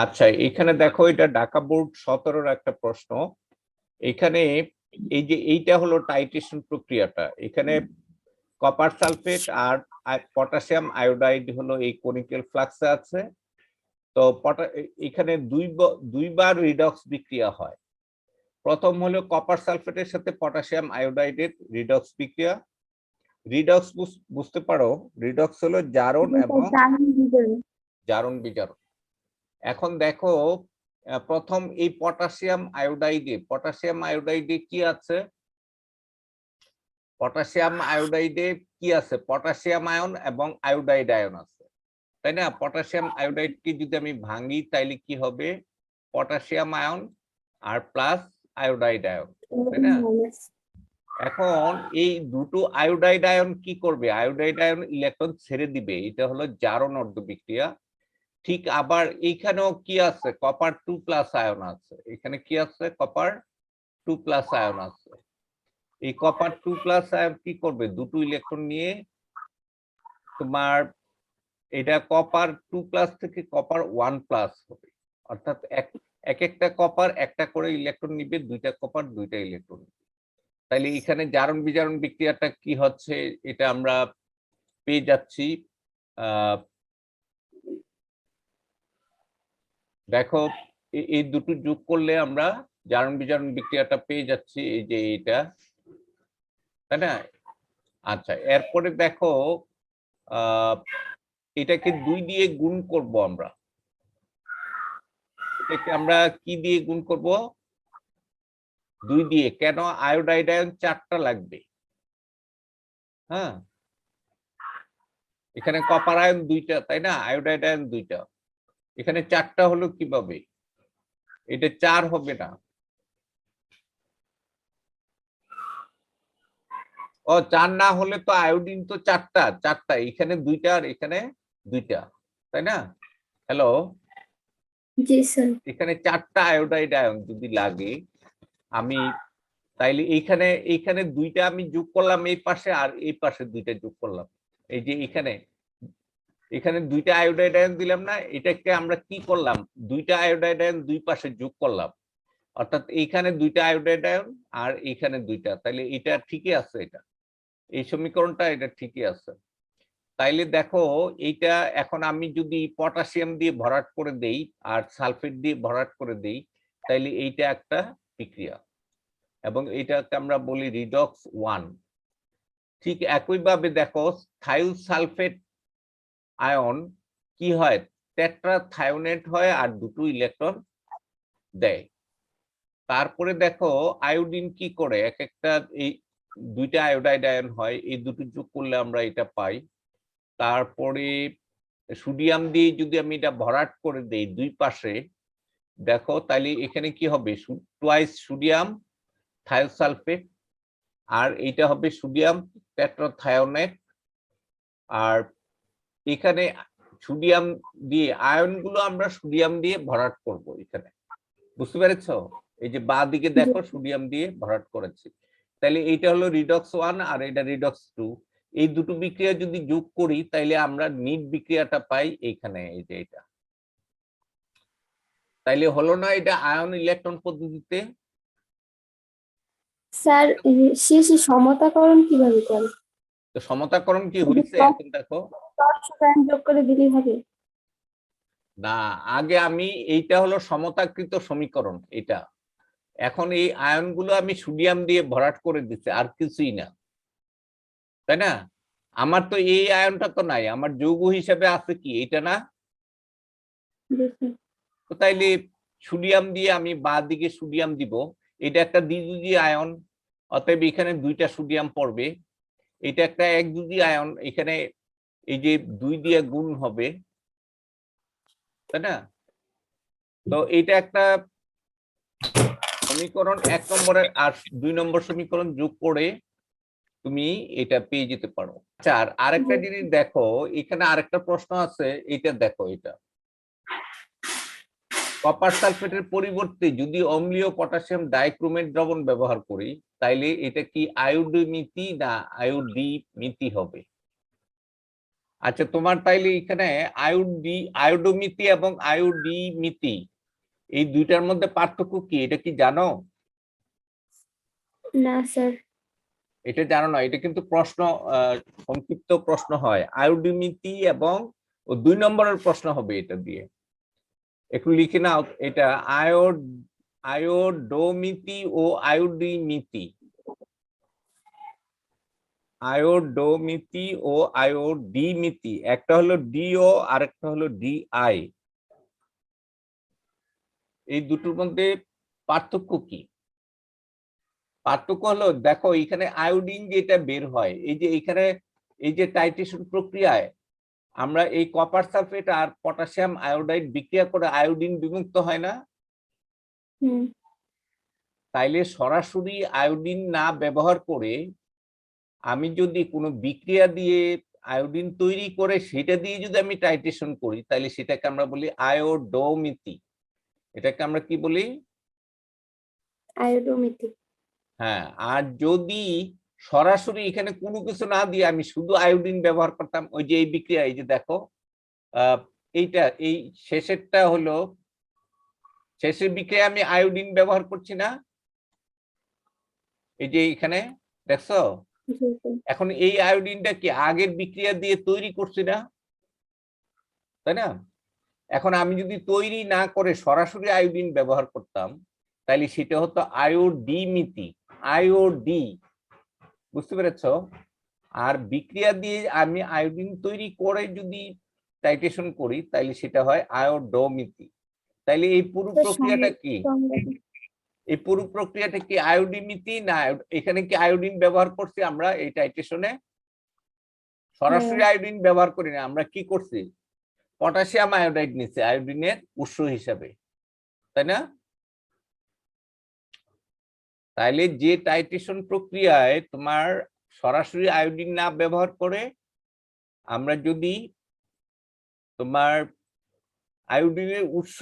আচ্ছা, এখানে দেখো এটা ঢাকা বোর্ড 17-র একটা প্রশ্ন। এখানে এই যে এইটা হলো টাইট্রেশন প্রক্রিয়াটা। এখানে কপার সালফেট আর পটাশিয়াম আয়োডাইড হলো এই কনিক্যাল ফ্লাক্সে আছে। তো এখানে দুইবার রিডক্স বিক্রিয়া হয়। প্রথম হলো কপার সালফেটের সাথে পটাশিয়াম আয়োডাইডের রিডক্স বিক্রিয়া। রিডক্স বুঝতে পারো, রিডক্স হলো জারণ এবং জারণ বিজারণ। এখন দেখো প্রথম এই পটাশিয়াম আয়োডাইডে কি আছে? পটাশিয়াম আয়োডাইডে কি আছে? পটাশিয়াম আয়ন এবং আয়োডাইড আয়ন আছে, তাই না? পটাশিয়াম আয়োডাইডকে যদি আমি ভাঙি তাইলে কি হবে? পটাশিয়াম আয়ন আর প্লাস আয়োডাইড আয়ন, তাই না? এখন এই দুটো আয়োডাইড আয়ন কি করবে? আয়োডাইড আয়ন ইলেকট্রন ছেড়ে দিবে, এটা হলো জারণ অর্ধ বিক্রিয়া। ঠিক আবার এইখানেও কি আছে? কপার 2+ আয়ন আছে। এখানে কি আছে? কপার 2+ আয়ন আছে। এই কপার 2+ আয়ন কি করবে? দুটো ইলেকট্রন নিয়ে তোমার এটা কপার 2+ থেকে কপার 1+ হবে, অর্থাৎ এক একটা কপার একটা করে ইলেকট্রন নিবে, দুইটা কপার দুইটা ইলেকট্রন। তাইলে এখানে জারণ বিজারণ বিক্রিয়াটা কি হচ্ছে এটা আমরা পেয়ে যাচ্ছি। দেখো এই দুটো যোগ করলে আমরা জারণ বিজারণ বিক্রিয়াটা পেয়ে যাচ্ছি, এই যে এটা, তাই না? আচ্ছা, এরপরে দেখো এটাকে 2 দিয়ে গুণ করব আমরা। এটাকে আমরা কি দিয়ে গুণ করব? 2 দিয়ে। কেন? আয়োডাইড আয়ন 4টা লাগবে। হ্যাঁ, এখানে কপার আয়ন 2টা, তাই না? আয়োডাইড আয়ন 2টা, এখানে 4টা হলো কিভাবে? এটা 4 হবে না। ও 4 না হলে তো আয়োডিন তো 4টা, এখানে 2টা আর এখানে 2টা, তাই না? হ্যালো, জি স্যার। এখানে 4টা আয়োডাইড আয়ন যদি লাগে আমি, তাইলে এইখানে 2টা আমি যোগ করলাম এই পাশে, আর এই পাশে 2টা যোগ করলাম। এই যে এখানে 2টা আয়োডাইড আয়ন দিলাম না, এটাকে আমরা কি করলাম? 2টা আয়োডাইড আয়ন দুই পাশে যোগ করলাম, অর্থাৎ এইখানে 2টা আয়োডাইড আয়ন আর এইখানে 2টা। তাইলে এটা ঠিকই আছে, এটা এই সমীকরণটা এটা ঠিকই আছে। তাইলে দেখো এইটা এখন আমি যদি পটাশিয়াম দিয়ে ভরাট করে দেই আর সালফেট দিয়ে ভরাট করে দেই, তাইলে এইটা একটা বিক্রিয়া এবং এটাকে আমরা বলি রিডক্স 1। ঠিক একইভাবে দেখো থায়োসালফেট আয়ন কি হয়? টেট্রাথায়োনেট হয় আর দুটো ইলেকট্রন দেয়। তারপরে দেখো আয়োডিন কি করে? এক একটা এই 2টা আয়োডাইড আয়ন হয়, এই দুটো যোগ করলে আমরা এটা পাই। তারপরে সোডিয়াম দিয়ে যদি আমি এটা ভরাট করে দেই দুই পাশে, দেখো তাহলে এখানে কি হবে? টুয়াইস সোডিয়াম থায়োসালফেট, আর এইটা হবে সোডিয়াম টেট্রাথায়োনেট। আর এখানে সোডিয়াম দিয়ে আয়নগুলো আমরা সোডিয়াম দিয়ে ভরাট করব এখানে, বুঝতে পেরেছো? এই যে বাঁ দিকে দেখো সোডিয়াম দিয়ে ভরাট করেছি। তাহলে এইটা হলো রিডক্স 1 আর এটা রিডক্স 2। এই দুটো বিক্রিয়া যদি যোগ করি তাইলে আমরা নিট বিক্রিয়াটা পাই এইখানে, এই যে এটা। তাইলে হলো না এটা আয়ন ইলেকট্রন পদ্ধতিতে? স্যার শেষে সমতাকরণ কিভাবে করে? তো সমতাকরণ কি শুধু হয়েছে এখন দেখো। টর্চ যোগ করে দিলেই হবে? না, আগে আমি এইটা হলো সমতাকৃত সমীকরণ এটা। এখন এই আয়নগুলো আমি সোডিয়াম দিয়ে ভরাট করে দিচ্ছি, আর কিছুই না, তাই না? আমার তো এই আয়নটা তো নাই, আমার যৌগ হিসেবে আছে কি এটা না? তো তাইলে সোডিয়াম দিয়ে আমি বাঁ দিকে সোডিয়াম দিব, এটা একটা দ্বিযুগী আয়ন, অতএব এখানে 2টা সোডিয়াম পড়বে। এটা একটা একযুগী আয়ন, এখানে এই যে 2 দিয়ে গুণ হবে, তাই না? তো এটা একটা সমীকরণ 1 নম্বরের, আর 2 নম্বর সমীকরণ যোগ করে তুমি এটা পেয়ে যেতে পারো। আচ্ছা, আর আরেকটা জিনিস দেখো, এখানে আরেকটা প্রশ্ন আছে, এটা দেখো, এটা কপার সালফেটের পরিবর্তে যদি অম্লীয় পটাশিয়াম ডাইক্রোমেট দ্রবণ ব্যবহার করি, তাইলে এটা কি আয়োডিমিতি না আয়োডিমিতি হবে? আচ্ছা, তোমার তাইলে এখানে আয়োডোমিতি এবং আয়োডিমিতি এই দুইটার মধ্যে পার্থক্য কি, এটা কি জানো? না স্যার। এটা জানো না, এটা কিন্তু প্রশ্ন, সংক্ষিপ্ত প্রশ্ন হয় আয়োডিমিতি এবং 2 নম্বরের প্রশ্ন হবে এটা দিয়ে। একটু লিখে নাও এটা, আয়োডোমিতি ও আয়োডিমিতি। আয়োডোমিতি ও আয়োডিমিতি, একটা হলো ডিও আর একটা হলো ডিআই। এই দুটোর মধ্যে পার্থক্য কি? পার্থক্য হলো, দেখো এখানে আয়োডিন যেটা বের হয়, এই যে এখানে এই যে টাইট্রেশন প্রক্রিয়ায় আমরা এই কপার সালফেট আর পটাশিয়াম আয়োডাইড বিক্রিয়া করে আয়োডিন বিমুক্ত হয় না? হুম। তাইলে সরাসরি আয়োডিন না ব্যবহার করে আমি যদি কোনো বিক্রিয়া দিয়ে আয়োডিন তৈরি করে সেটা দিয়ে যদি আমি টাইট্রেশন করি, তাহলে সেটাকে আমরা বলি আয়োডোমিতি। এটাকে আমরা কি বলি? আয়োডোমিতি। হ্যাঁ। আর যদি সরাসরি এখানে কোনো কিছু না দিয়ে আমি শুধু আয়োডিন ব্যবহার করতাম, ওই যে এই বিক্রিয়া, এই যে দেখো এইটা, এই শেষেরটা হলো, শেষের বিক্রিয়া আমি আয়োডিন ব্যবহার করছি না, এই যে এখানে দেখছো। জি স্যার। এখন এই আয়োডিনটা কি আগের বিক্রিয়া দিয়ে তৈরি করছি না, তাই না? এখন আমি যদি তৈরি না করে সরাসরি আয়োডিন ব্যবহার করতাম, তাহলে সেটা হতো আয়োডিমিতি, আয়োডি। বুঝতে পেরেছ? আর বিক্রিয়া দিয়ে আমি আয়োডিন তৈরি করে যদি টাইট্রেশন করি, তাহলে সেটা হয় আয়োডোমিতি। তাইলে এই পুরো স্যার, প্রক্রিয়াটা কি? এই পুরো প্রক্রিয়াটা কি আয়োডিমিতি না এখানে কি আয়োডিন ব্যবহার করছি আমরা এই টাইট্রেশনে? সরাসরি আয়োডিন ব্যবহার করি না, আমরা কি করছি? পটাশিয়াম আয়োডাইড নিচ্ছে আয়োডিনের উৎস হিসাবে, তাই না? তাইলে যে টাইট্রেশন প্রক্রিয়ায় তোমার সরাসরি আয়োডিন না ব্যবহার করে আমরা যদি তোমার আয়োডিনের উৎস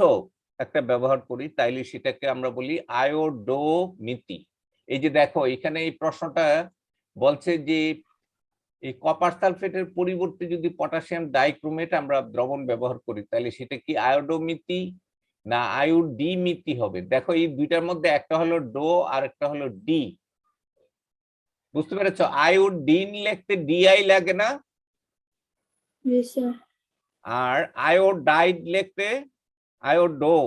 একটা ব্যবহার করি, তাইলে সেটাকে আমরা বলি আয়োডোমিতি। এই যে দেখো এখানে এই প্রশ্নটা বলছে যে এই কপার সালফেটের পরিবর্তে যদি পটাশিয়াম ডাইক্রোমেট আমরা দ্রবণ ব্যবহার করি, তাহলে সেটা কি আয়োডোমিতি না আয়োডিমিতি হবে? দেখো এই দুইটার মধ্যে একটা হলো ডো আর একটা হলো ডি। বুঝতে পেরেছ? আয়োডিন লিখতে ডিআই লাগে না, জি স্যার। আর আয়োডাইড লিখতে আয়োডো।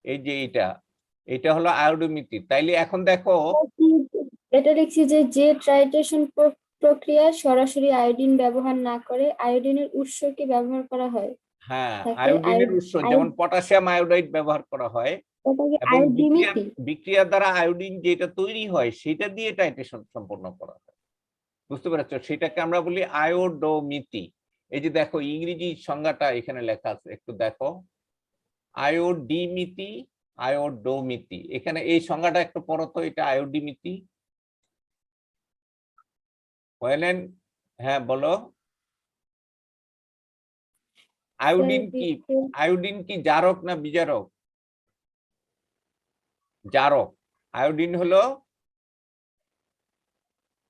এই যে এটা হলো আয়োডোমিতি। তাইলে এখন দেখো, এটা লিখছি যে যে টাইট্রেশন প্রক্রিয়া সরাসরি আয়োডিন ব্যবহার না করে আয়োডিনের উৎসকে ব্যবহার করা হয় হ্যাঁ, তাকে আয়োডিনের উৎস যেমন পটাশিয়াম আয়োডাইড ব্যবহার করা হয় ওটাকে এবং আয়োডিমিতি। বিক্রিয়ার দ্বারা আয়োডিন যেটা তৈরি হয় সেটা দিয়ে টাইট্রেশন সম্পন্ন করা হয়। বুঝতে পেরেছো? সেটাকে আমরা বলি আয়োডোমিতি। এই যে দেখো ইংরেজি সংজ্ঞাটা এখানে লেখা আছে, একটু দেখো, আয়োডিমিতি, আয়োডোমিতি। এখানে এই সংজ্ঞাটা একটু পড়ো তো, এটা আয়োডিমিতি। হ্যাঁ বলো। আয়োডিন কি, আয়োডিন কি জারক না বিজারক? জারক। আয়োডিন হলো,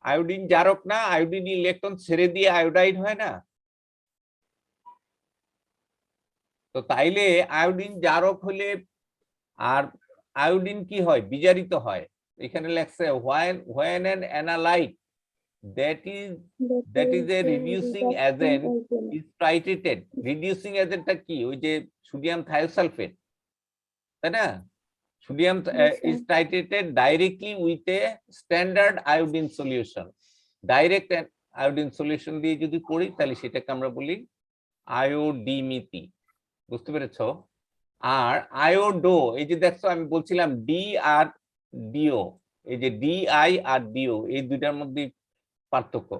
আয়োডিন জারক না? আয়োডিন ইলেকট্রন ছেড়ে দিয়ে আয়োডাইড হয় না? তো তাইলে আয়োডিন জারক হলে আর আয়োডিন কি হয়? বিজারিত হয়। এখানে লেখছে when an analyte that is a reducing agent is titrated. reducing agentটা কি? ওই যে সোডিয়াম থায়োসালফেট, তাই না? Sodium is titrated directly with a standard iodine solution. Direct iodine solution দিয়ে যদি করি, তাহলে সেটাকে আমরা বলি আয়োডিমিতি। বুঝতে পেরেছো? আর আয়োডো, এই যে দেখছো আমি বলছিলাম ডি আর ডিও, এই যে ডিআই আর ডিও এই দুইটার মধ্যে পার্থক্য।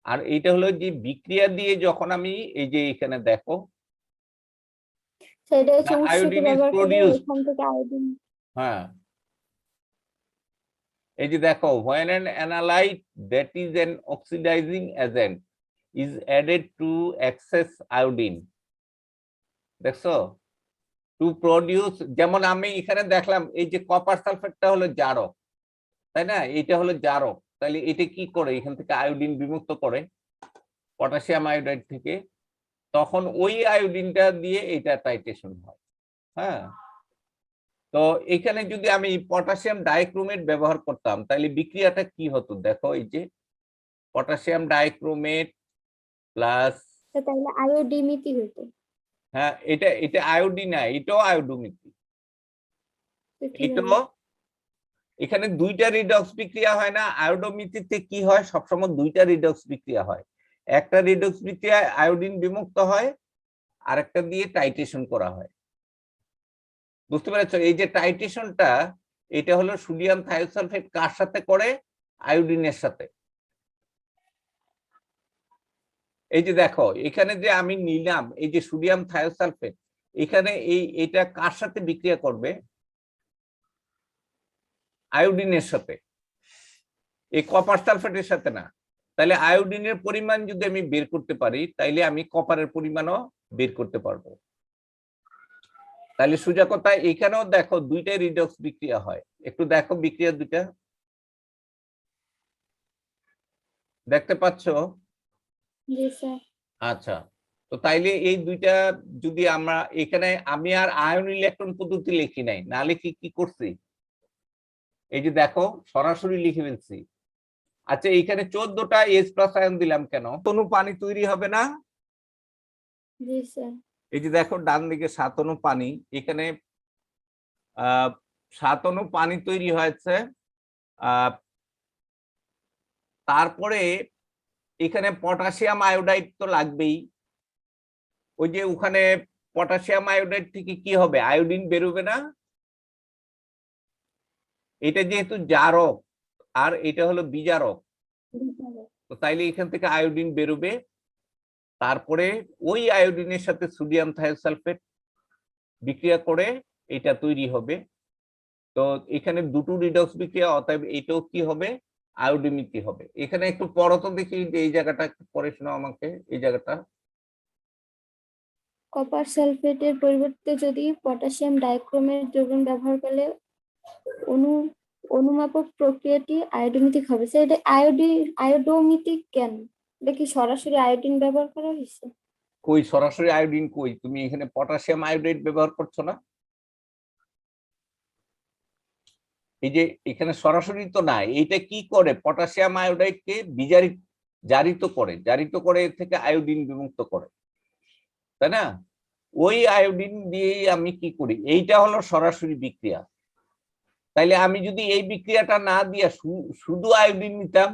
আর এইটা হলো যে বিক্রিয়া দিয়ে যখন আমি, এই যে এখানে দেখো, সেটা হচ্ছে উৎসকে আয়োডিন ইজ ব্যবহার করে প্রোডিউসড। এখান থেকে আয়োডিন। হ্যাঁ, এই যে দেখো, when an analyte that is an oxidizing agent is added to excess iodine, দেখছো, টু প্রডিউস, যেমন আমি এখানে দেখলাম এই যে কপার সালফেটটা হলো জারক, তাই না? এটা হলো জারক, তাহলে এটা কি করে? এখান থেকে আয়োডিন বিমুক্ত করে। পটাশিয়াম আয়োডাইড থেকে, তখন ওই আয়োডিনটা দিয়ে এটা টাইট্রেশন হয়। হ্যাঁ, তো এখানে যদি আমি পটাশিয়াম ডাইক্রোমেট ব্যবহার করতাম তাহলে বিক্রিয়াটা কি হতো দেখো, এই যে পটাশিয়াম ডাইক্রোমেট প্লাস, তাহলে আয়োডিমিতি হতো। হ্যাঁ এটা এটা আয়োডিন না, এটাও আয়োডোমিথি। তো কিভাবে? এটাও, এখানে দুইটা রিডক্স বিক্রিয়া হয় না, আয়োডোমিথিতে কি হয় সবসময় দুইটা রিডক্স বিক্রিয়া হয়, একটা রিডক্স বিক্রিয়ায় আয়োডিন বিমুক্ত হয় আর একটা দিয়ে টাইট্রেশন করা হয়। বুঝতে পেরেছো? এই যে টাইট্রেশনটা, এটা হলো সোডিয়াম থায়োসালফেট কার সাথে করে? আয়োডিনের সাথে। এই যে দেখো এখানে যে আমি নিলাম এই যে সোডিয়াম থায়োসালফেট, এখানে এটা কার সাথে বিক্রিয়া করবে? আয়োডিনের সাথে, এই কপার সালফেটের সাথে না। তাহলে আয়োডিনের পরিমাণ যদি আমি বের করতে পারি তাইলে আমি কপারের পরিমাণও বের করতে পারবো। তাহলে সোজা কথা, এখানেও দেখো দুইটাই রিডক্স বিক্রিয়া হয়, একটু দেখো বিক্রিয়া দুইটা দেখতে পাচ্ছ? জি স্যার। আচ্ছা, তো তাইলে এই দুইটা যদি আমরা এখানে, আমি আর আয়ন ইলেকট্রন পদ্ধতি লিখি নাই, না লিখি কি করছি, এই যে দেখো সরাসরি লিখে ফেলছি। আচ্ছা, এইখানে 14টা H+ আয়ন দিলাম কেন? তনু পানি তৈরি হবে না? জি স্যার। এই যে দেখো ডান দিকে 7 অণু পানি, এখানে 7 অণু পানি তৈরি হয়েছে। তারপরে এখানে পটাশিয়াম আয়োডাইড তো লাগবেই, ওই যে ওখানে পটাশিয়াম আয়োডাইড থেকে কি হবে? আয়োডিন বেরোবে না? এটা যেহেতু জারক আর এটা হলো বিজারক, তো তাইলে এখান থেকে আয়োডিন বেরোবে, তারপরে ওই আয়োডিনের সাথে সোডিয়াম থায়োসালফেট বিক্রিয়া করে এটা তৈরি হবে। তো এখানে দুটো রিডক্স বিক্রিয়া, অতএব এটাও কি হবে? আয়োডিমিতি হবে। এখানে একটু পড়ো তো দেখি, এই জায়গাটা একটু পড়ে শোনাও আমাকে, এই জায়গাটা। কপার সালফেটের পরিবর্তে যদি পটাশিয়াম ডাইক্রোমেট দ্রবণ ব্যবহার করলে অনু অনুমাপক প্রক্রিয়াটি আয়োডোমিতিক হবে। স্যার এটা আয়োডোমিতিক কেন? এটা কি সরাসরি আয়োডিন ব্যবহার করা হয়েছে? কই সরাসরি আয়োডিন কই? তুমি এখানে পটাশিয়াম আয়োডাইড ব্যবহার করছো না? এই যে এখানে সরাসরি তো নাই, এইটা কি করে? পটাশিয়াম আয়োডাইডকে জারিত করে এর থেকে আয়োডিন বিমুক্ত করে, তাই না? ওই আয়োডিন দিয়ে আমি কি করি? এইটা হলো সরাসরি বিক্রিয়া। তাইলে আমি যদি এই বিক্রিয়াটা না দিয়া শুধু আয়োডিন নিতাম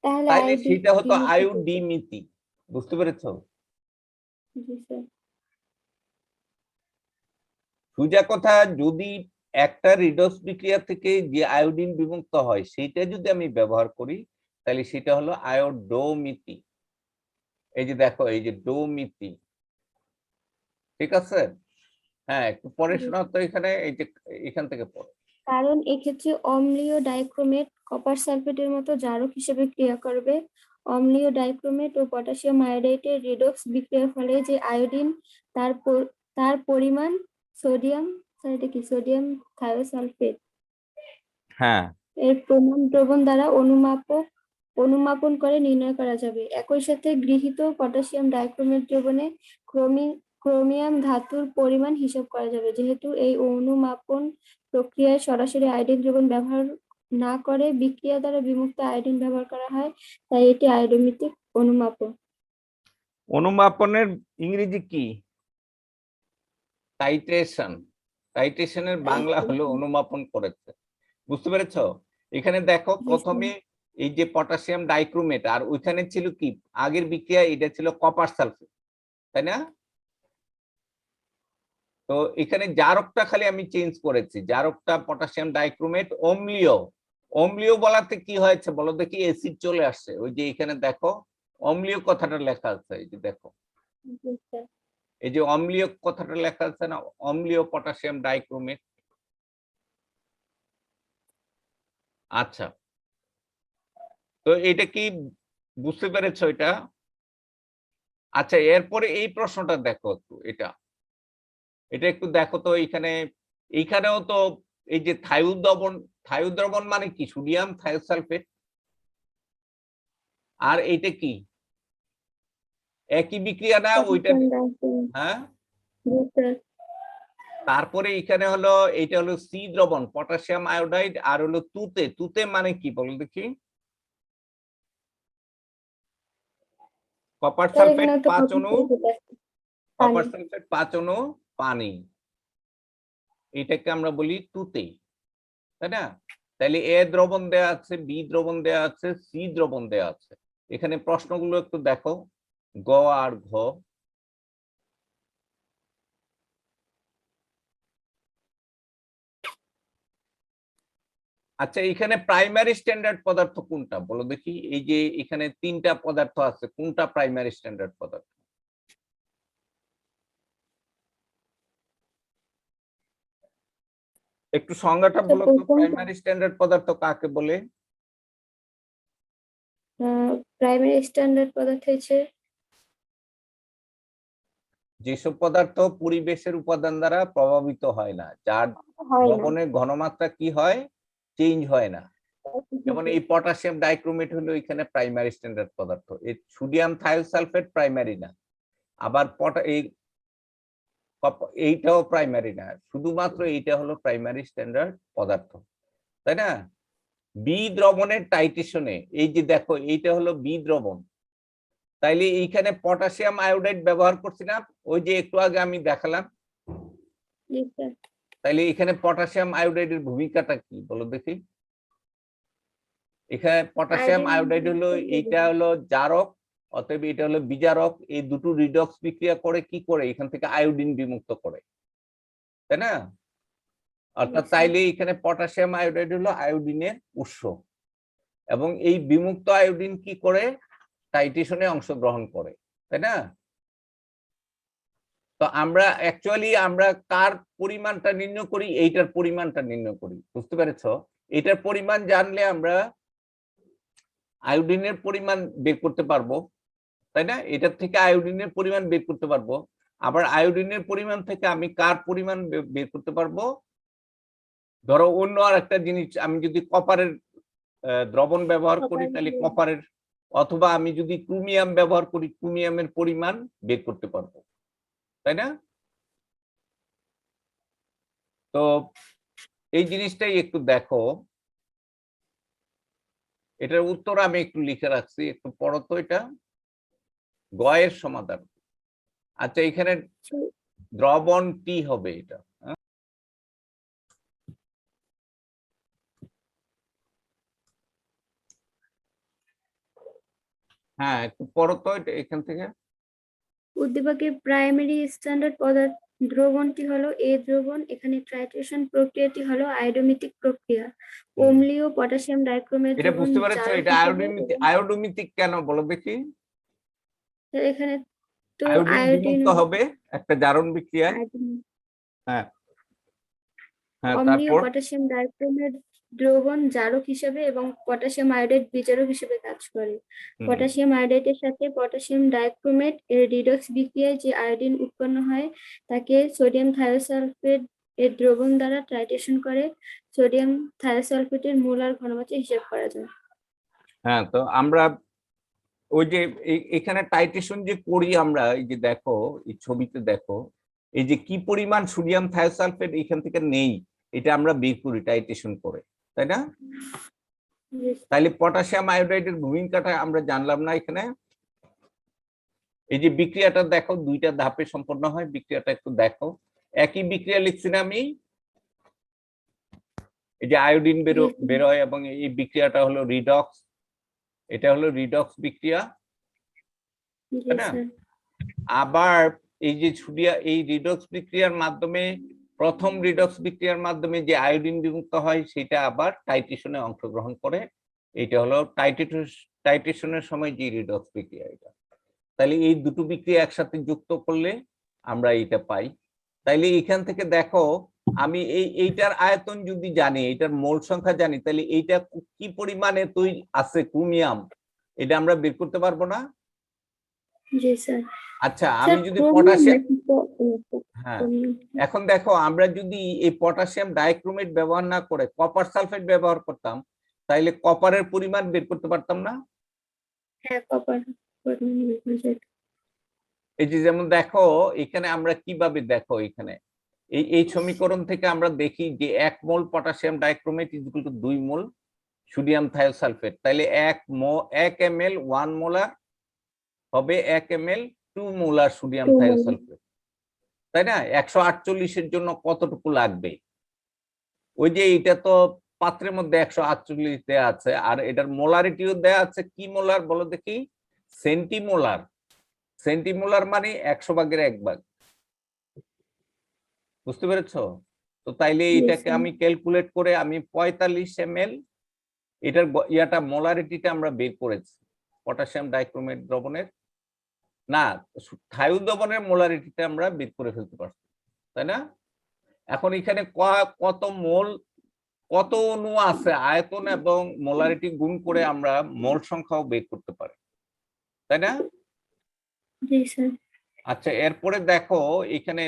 তাহলে সেটা হতো আয়োডিমিতি। বুঝতে পেরেছো? জি স্যার। সোজা কথা, যদি একটা রিডক্স বিক্রিয়া থেকে যে আয়োডিন বিমুক্ত হয় সেটা যদি আমি ব্যবহার করি তাহলে সেটা হলো আয়োডোমিতি। এই যে দেখো, এই যে ডোমিতি, ঠিক আছে? হ্যাঁ, একটু পরে শোনাও তো এখানে, এই যে এখান থেকে পড়ো। কারণ এক্ষেত্রে অম্লীয় ডাইক্রোমেট কপার সালফেটের মতো জারক হিসেবে ক্রিয়া করবে। অম্লীয় ডাইক্রোমেট ও পটাশিয়াম আয়োডাইডের রিডক্স বিক্রিয়ার ফলে যে আয়োডিন তার পরিমাণ সোডিয়াম, স্যার এটা কি? সোডিয়াম থায়োসালফেট হ্যাঁ, এর প্রমাণ দ্রবণ দ্বারা অনুমাপন করে নির্ণয় করা যাবে। একই সাথে গৃহীত পটাশিয়াম ডাইক্রোমেট দ্রবণে ক্রোমিয়াম ধাতুর পরিমাণ হিসাব করা যাবে। যেহেতু এই অনুমাপন প্রক্রিয়ায় সরাসরি আয়োডিন দ্রবণ ব্যবহার না করে বিক্রিয়া দ্বারা বিমুক্ত আয়োডিন ব্যবহার করা হয়, তাই এটি আয়োডোমিতিক অনুমাপন। অনুমাপনের ইংরেজি কি? টাইট্রেশন। টাইট্রেশনের বাংলা হলো অনুমাপন করেছে। বুঝতে পেরেছো? এখানে দেখো প্রথমে এই যে পটাশিয়াম ডাইক্রোমেট, আর ওইখানে ছিল কি আগের বিক্রিয়া? এটা ছিল কপার সালফেট, তাই না? তো এখানে জারকটা খালি আমি চেঞ্জ করেছি, জারকটা পটাশিয়াম ডাইক্রোমেট অম্লীয়। অম্লীয় বলাতে কি হয়েছে বলো দেখি? অ্যাসিড চলে আসছে, ওই যে এখানে দেখো অম্লীয় কথাটা লেখা আছে, এই যে দেখো, এই যে অম্লীয় কথাটা লেখা আছে না, অম্লীয় পটাশিয়াম ডাইক্রোমেট। আচ্ছা, তো এটা কি বুঝতে পেরেছো এটা? আচ্ছা, এরপরে এই প্রশ্নটা দেখো একটু, এটা এটা একটু দেখো তো, এইখানেও তো এই যে থায়ু দ্রবণ মানে কি? Sodium thiosulphate. আর এইটা কি একই বিক্রিয়া না ওইটা? Potassium dichromate. হ্যাঁ, জি স্যার। তারপরে এখানে হলো এটা হলো সি দ্রবণ পটাশিয়াম আয়োডাইড, আর হলো তুতে। তুতে মানে কি বল দেখি? কপার স্যার সালফেট এখানে তো 5 কপার অণু, সালফেট আছে। কপার পানি। সালফেট 5 অণু পানি, এটাকে আমরা বলি তুতে, তাই না? তাহলে এ দ্রবণ দেয়া আছে, বি দ্রবণ দেয়া আছে, সি দ্রবণ দেয়া আছে। এখানে প্রশ্নগুলো একটু দেখো, গ আর ঘ। আচ্ছা, এখানে প্রাইমারি স্ট্যান্ডার্ড পদার্থ কোনটা বলো দেখি? এই যে এখানে 3টা পদার্থ আছে, কোনটা প্রাইমারি স্ট্যান্ডার্ড পদার্থ? একটু সংজ্ঞাটা স্যার বলো তো, প্রথমটা প্রাইমারি স্ট্যান্ডার্ড পদার্থ কাকে বলে? প্রাইমারি স্ট্যান্ডার্ড পদার্থ হচ্ছে যেসব পদার্থ পরিবেশের উপাদান দ্বারা প্রভাবিত হয় না, যার হয় না। দ্রবণের ঘনমাত্রা কি হয়, চেঞ্জ হয় না। যেমন এই পটাশিয়াম ডাইক্রোমেট হলো এখানে প্রাইমারি স্ট্যান্ডার্ড পদার্থ। এই সোডিয়াম থায়োসালফেট প্রাইমারি না, আবার এইটাও প্রাইমারি না, শুধুমাত্র এইটা হলো প্রাইমারি স্ট্যান্ডার্ড পদার্থ, তাই না? বি দ্রবণের টাইটেশনে এই যে দেখো এইটা হলো বি দ্রবণ, তাইলে এইখানে পটাশিয়াম আয়োডাইড ব্যবহার করছি না, ওই যে একটু আগে আমি দেখালাম। জি স্যার। তাইলে এখানে পটাশিয়াম আয়োডাইডের ভূমিকাটা কি বলো দেখি? এখানে পটাশিয়াম আয়োডিন আয়োডাইড হলো, এইটা হলো জারক, অতএব এটা হলো বিজারক। এই দুটো রিডক্স বিক্রিয়া করে কি করে, এখান থেকে আয়োডিন বিমুক্ত করে, তাই না? অর্থাৎ তাইলে এখানে পটাশিয়াম আয়োডাইড হলো আয়োডিনের উৎস, এবং এই বিমুক্ত আয়োডিন কি করে, টাইটেশনে অংশগ্রহণ করে, তাই না? তো আমরা অ্যাকচুয়ালি আমরা কার পরিমাণটা নির্ণয় করি, এইটার পরিমাণটা নির্ণয় করি, বুঝতে পেরেছো? এটার পরিমাণ জানলে আমরা আয়োডিনের পরিমাণ বের করতে পারবো, তাই না? এটার থেকে আয়োডিনের পরিমাণ বের করতে পারবো, আবার আয়োডিনের পরিমাণ থেকে আমি কার পরিমাণ বের করতে পারবো। ধরো অন্য আর একটা জিনিস, আমি যদি কপারের দ্রবণ ব্যবহার করি তাহলে কপারের, অথবা আমি যদি ক্রোমিয়াম ব্যবহার করি ক্রোমিয়ামের পরিমাণ বের করতে পারবো, তাই না? তো এই জিনিসটাই একটু দেখো, এটার উত্তর আমি একটু লিখে রাখছি, একটু পড়ো তো এটা, গয়ের সমাধান। আচ্ছা, এখানে দ্রবণ টি হবে এটা, হ্যাঁ একটু পড়ো তো এটা এখান থেকে। উদ্দীপকের প্রাইমারি স্ট্যান্ডার্ড পদার্থ দ্রবণটি হলো এ দ্রবণ। এখানে ট্রাইটেশন প্রক্রিয়াটি হলো আয়োডোমিতিক প্রক্রিয়া। অম্লীয় পটাশিয়াম ডাইক্রোমেট এটা দ্রবণ বুঝতে পেরেছো, জারক এটা হিসেবে আয়োডোমিতিক কেন বলো দেখি? এখানে তো আয়োডিন আয়োডিন বিমুক্ত হবে একটা জারণ বিক্রিয়ায়। আয়োডিন হ্যাঁ, হ্যাঁ, অম্লীয় তারপর? পটাশিয়াম ডাইক্রোমেট দ্রবণ জারক হিসেবে এবং পটাশিয়াম আয়োডাইড বিজারক হিসেবে কাজ করে। পটাশিয়াম আয়োডাইডের সাথে পটাশিয়াম ডাইক্রোমেট এর রিডক্স বিক্রিয়ায় যে আয়োডিন উৎপন্ন হয় তাকে সোডিয়াম থায়োসালফেট এর দ্রবণ দ্বারা ট্রাইটেশন করে সোডিয়াম থায়োসালফেটের মোলার ঘনমাত্রা হিসাব করা যায়। হ্যাঁ, তো আমরা ওই যে এখানে টাইটেশন যে করি আমরা, এই যে দেখো এই ছবিতে দেখো, এই যে কি পরিমাণ সোডিয়াম থায়োসালফেট এখান থেকে নেই, এটা আমরা বের করি টাইটেশন করে, তাই না? তাইলে পটাশিয়াম আয়োডাইডের ভূমিকাটা আমরা জানলাম না এখানে। এই যে বিক্রিয়াটা দেখো, 2টা ধাপে সম্পন্ন হয়, বিক্রিয়াটা একটু দেখো। একই বিক্রিয়া লিখছি না আমি, এই যে আয়োডিন বেরোয় এবং এই বিক্রিয়াটা হলো রিডক্স, এটা হলো রিডক্স বিক্রিয়া, তাই না? আবার এই যে এই রিডক্স বিক্রিয়ার মাধ্যমে, প্রথম রিডক্স বিক্রিয়ার মাধ্যমে যে আয়োডিন বিমুক্ত হয় সেটা আবার টাইটেশনে অংশগ্রহণ করে, এটা হলো টাইটেশনের সময় যে রিডক্স বিক্রিয়া এটা। তাহলে এই দুটো বিক্রিয়া একসাথে যুক্ত করলে আমরা এইটা পাই। তাইলে এখান থেকে দেখো, আমি এইটার আয়তন যদি জানি, এটার মোল সংখ্যা জানি, তাহলে এইটা কি পরিমাণে তৈরি আছে ক্রোমিয়াম, এটা আমরা বের করতে পারবো না? জি স্যার। আচ্ছা, আমি যদি পটাশিয়াম, হ্যাঁ, এখন দেখো আমরা যদি এই পটাশিয়াম ডাইক্রোমেট ব্যবহার না করে কপার সালফেট ব্যবহার করতাম, তাইলে কপারের পরিমাণ বের করতে পারতাম না? হ্যাঁ, কপার পরিমাণ বের করা যায়। এই যে যেমন দেখো এখানে আমরা কিভাবে দেখো এখানে এই সমীকরণ থেকে আমরা দেখি যে 1 মোল potassium dichromate is equal two 2 mole sodium thiosulphate, তাহলে 1 ml 1 মোলার হবে 1 ml 2 মোলার সোডিয়াম 2 মোল। থায়োসালফেট, তাই না? 148 এর জন্য কতটুকু লাগবে? ওই যে এটা তো পাত্রের মধ্যে 148 দেয়া আছে, আর এটার মোলারিটিও দেয়া আছে। কি মোলার বলো দেখি? সেন্টিমোলার। সেন্টিমোলার মানে 100 ভাগের 1 ভাগ। বুঝতে পেরেছো? তো তাইলে Yes, এটাকে sir. আমি ক্যালকুলেট করে আমি 45 ml এটার ইয়াটা মোলারিটিটা আমরা বের করেছি পটাশিয়াম ডাইক্রোমেট দ্রবণের, না থায়ু দ্রবণের মোলারিটিটা আমরা বের করে ফেলতে পারছি, তাই না? এখন এখানে কত মোল, কত অণু আছে, আয়তন এবং মোলারিটি গুণ করে আমরা মোল সংখ্যাও বের করতে পারি, তাই না? জি স্যার। আচ্ছা, এরপরে দেখো এখানে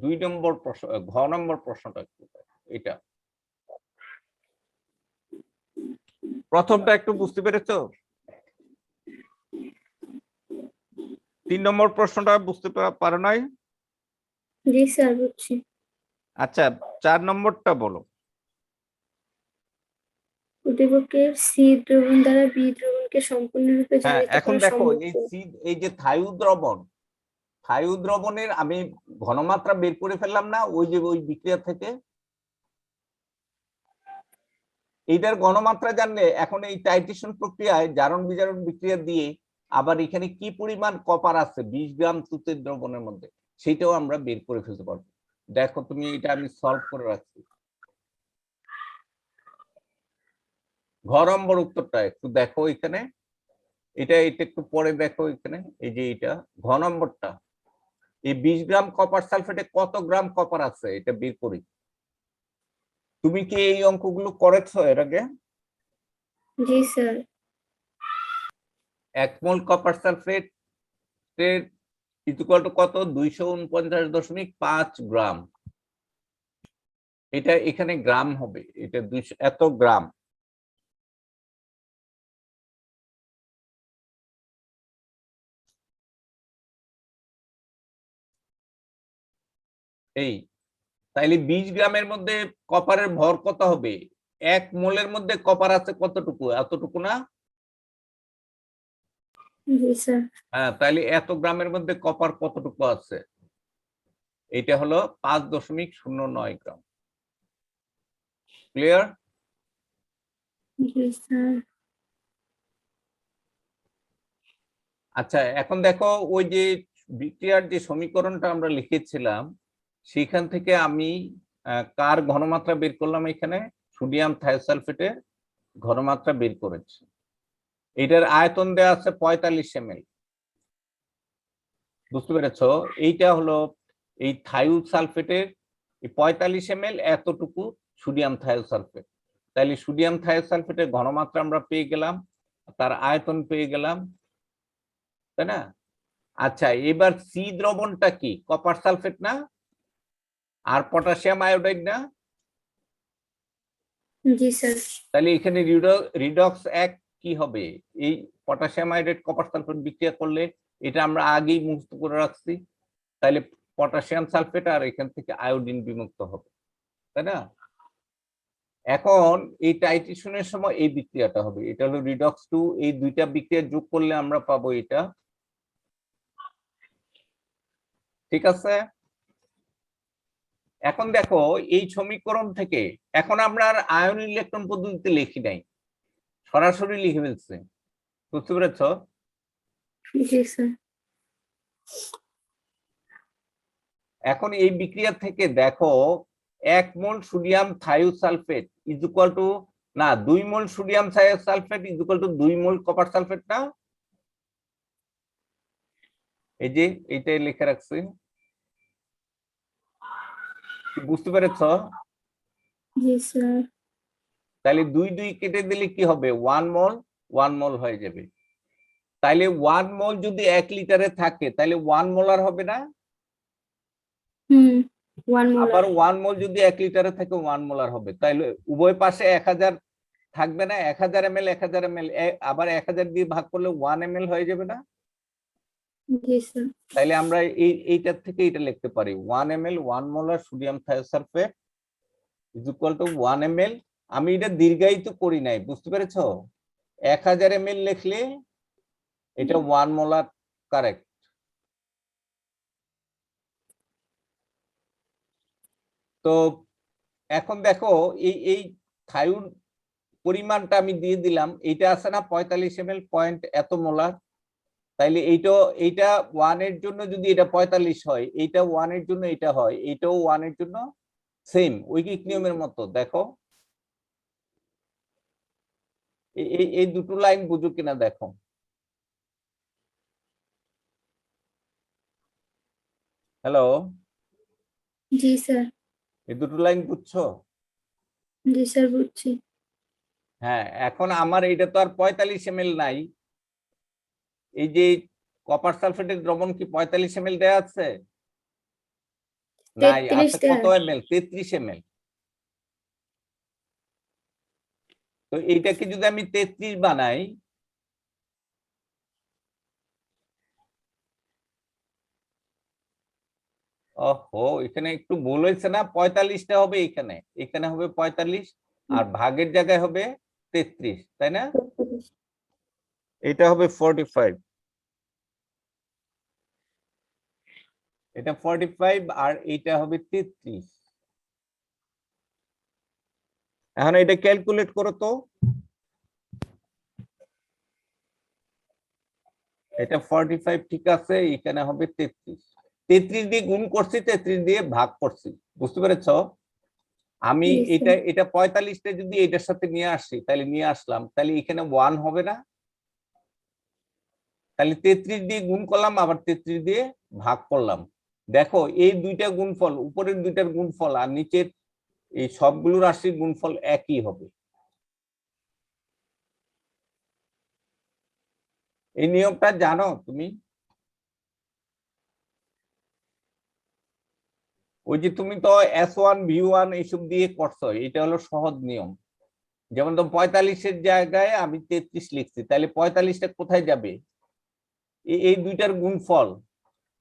2 নম্বর প্রশ্ন, ঘ নম্বর প্রশ্নটা একটু দেখো। এটা প্রথমটা একটু বুঝতে পেরেছো? 3 নম্বর প্রশ্নটা বুঝতে পারো নাই? জি স্যার, বুঝছি। আচ্ছা, 4 নম্বরটা বলো। উদ্দীপকের সি দ্রবণ দ্বারা বি দ্রবণকে সম্পূর্ণরূপে হ্যাঁ, জারিত এখন করা দেখো সম্ভব। এই যে থায়ু দ্রবণ, থায়ু দ্রবণের আমি ঘনমাত্রা বের করে ফেললাম না ওই যে ওই বিক্রিয়া থেকে? এইটার ঘনমাত্রা জানলে এখন এই টাইট্রেশন প্রক্রিয়ায় জারণ বিজারণ বিক্রিয়া দিয়ে আবার এখানে কি পরিমাণ কপার আছে 20 গ্রাম তুতের দ্রবণের মধ্যে, সেটাও আমরা বের করে ফেলতে পারবো। দেখো তুমি, এটা আমি সলভ করে রাখছি। ঘ নম্বর উত্তরটা একটু দেখো এখানে, এটা একটু পরে দেখো এখানে, এই যে এটা ঘ নম্বরটা, এই 20 গ্রাম কপার সালফেটে কত গ্রাম কপার আছে এটা বের করি। তুমি কি এই অঙ্কগুলো করেছো এর আগে? জি sir. 1 mole copper sulphate equal to কত? 249.5 গ্রাম। এটা এখানে গ্রাম হবে, এটা 200 এত গ্রাম। এই তাইলে 20 গ্রামের মধ্যে কপারের ভর কত হবে? 1 মোলের মধ্যে কপার আছে কতটুকু? এতটুকু না? জি স্যার। হ্যাঁ, তাইলে এত গ্রামের মধ্যে কপার কতটুকু আছে? এটা হলো 5.09 গ্রাম। ক্লিয়ার? জি স্যার। আচ্ছা, এখন দেখো ওই যে বিক্রিয়ার যে সমীকরণটা আমরা লিখেছিলাম সেখান থেকে আমি কার ঘনমাত্রা বের করলাম? এখানে সোডিয়াম থায়োসালফেটের ঘনমাত্রা বের করেছি। এটার আয়তন দেওয়া আছে 45 ml। বুঝতে পেরেছো? এইটা হলো এই থায়ু সালফেটের 45 ml, এতটুকু সোডিয়াম থায়োসালফেট। তাহলে সোডিয়াম থায়োসালফেটের ঘনমাত্রা আমরা পেয়ে গেলাম, তার আয়তন পেয়ে গেলাম, তাই না? আচ্ছা, এবার সি দ্রবণটা কি? কপার সালফেট না, আর পটাশিয়াম আয়োডাইড না? জি স্যার। তাহলে এখানে রিডক্স এক কি হবে? এই পটাশিয়াম আয়োডাইড কপার সালফেট বিক্রিয়া করলে এটা আমরা আগেই মুক্ত করে রাখছি, তাহলে পটাশিয়াম সালফেট আর এখান থেকে আয়োডিন বিমুক্ত হবে, তাই না? এখন এই টাইট্রেশনের সময় এই বিক্রিয়াটা হবে, এটা হলো রিডক্স টু। এই দুইটা বিক্রিয়া যোগ করলে আমরা পাবো এটা। ঠিক আছে? এখন দেখো এই সমীকরণ থেকে এখন আমরা আর আয়ন ইলেকট্রন পদ্ধতিতে লিখি নাই, সরাসরি লিখে ফেলছি। বুঝতে পেরেছ? জি স্যার। এখন এই বিক্রিয়া থেকে দেখো 1 মোল sodium thiosulphate is equal two, না 2 মোল sodium thiosulphate is equal two 2 mole copper sulphate না? এই যে এইটাই লিখে রাখছি। বুঝতে পেরেছ? জি স্যার। তাহলে 2 2 কেটে দিলে কি হবে? 1 মোল 1 মোল হয়ে যাবে। তাইলে 1 মোল যদি 1 লিটারে থাকে তাহলে 1 মোলার হবে না? হুম। 1 মোলার। আবার 1 মোল যদি 1 লিটারে থাকে 1 মোলার হবে। তাইলে উভয় পাশে 1000 থাকবে না 1000 ml 1000 ml, আবার 1000 দিয়ে ভাগ করলে 1 ml হয়ে যাবে না? জি স্যার। তাইলে আমরা এইটার থেকে এটা লিখতে পারি 1 ml 1 molar sodium thiosulphate is equal two 1 ml। আমি এটা দীর্ঘায়িত করি নাই, বুঝতে পেরেছো? 1000 ml লিখলে এটা 1 মোলার কারেক্ট। তো এখন দেখো এই থায়ুর পরিমাণটা আমি দিয়ে দিলাম, এইটা আছে না 45 ml পয়েন্ট এত মোলার। তাইলে এইটা 1 এর জন্য যদি এটা 45 হয়, এইটা 1 এর জন্য এটা হয়, এইটাও 1 এর জন্য সেম ঐকিক নিয়মের মতো। দেখো এই দুটো লাইন বুঝো কিনা দেখো। হ্যালো, জি স্যার। এই দুটো লাইন বুঝছো? জি স্যার, বুঝছি। হ্যাঁ, এখন আমার এটা তো আর 45 ml নাই। এই যে কপার সালফেটের দ্রবণ কি 45 ml দেয়া আছে? নাই, 33 আছে টা। কত ml? 33 ml। তো এইটাকে যদি আমি 33 বানাই, ওহো, এখানে একটু ভুল হয়েছে না? 45টা হবে এখানে, এখানে হবে 45 আর ভাগের জায়গায় হবে 33, তাই না? এটা হবে 45, এটা 45 আর এটা হবে 33। এখন এটা ক্যালকুলেট করো তো। এটা 45 ঠিক আছে, এখানে হবে 33। 33 দিয়ে গুণ করছি, 33 দিয়ে ভাগ করছি, বুঝতে পেরেছো? আমি জি স্যার। এটা 45টা যদি এটার সাথে নিয়ে আসি, তাহলে নিয়ে আসলাম, তাহলে এখানে 1 হবে না? তাহলে 33 দিয়ে গুণ করলাম, আবার 33 দিয়ে ভাগ করলাম। দেখো এই দুইটা গুণফল, উপরের দুইটার গুণফল আর নিচের এই সবগুলো রাশির গুণফল একই হবে। এই নিয়মটা জানো তুমি? ওই যে তুমি তো S1 V1 এইসব দিয়ে করছো, এটা হলো সহজ নিয়ম। যেমন তো 45-এর জায়গায় আমি 33 লিখছি, তাহলে 45টা কোথায় যাবে? এই দুইটার গুণফল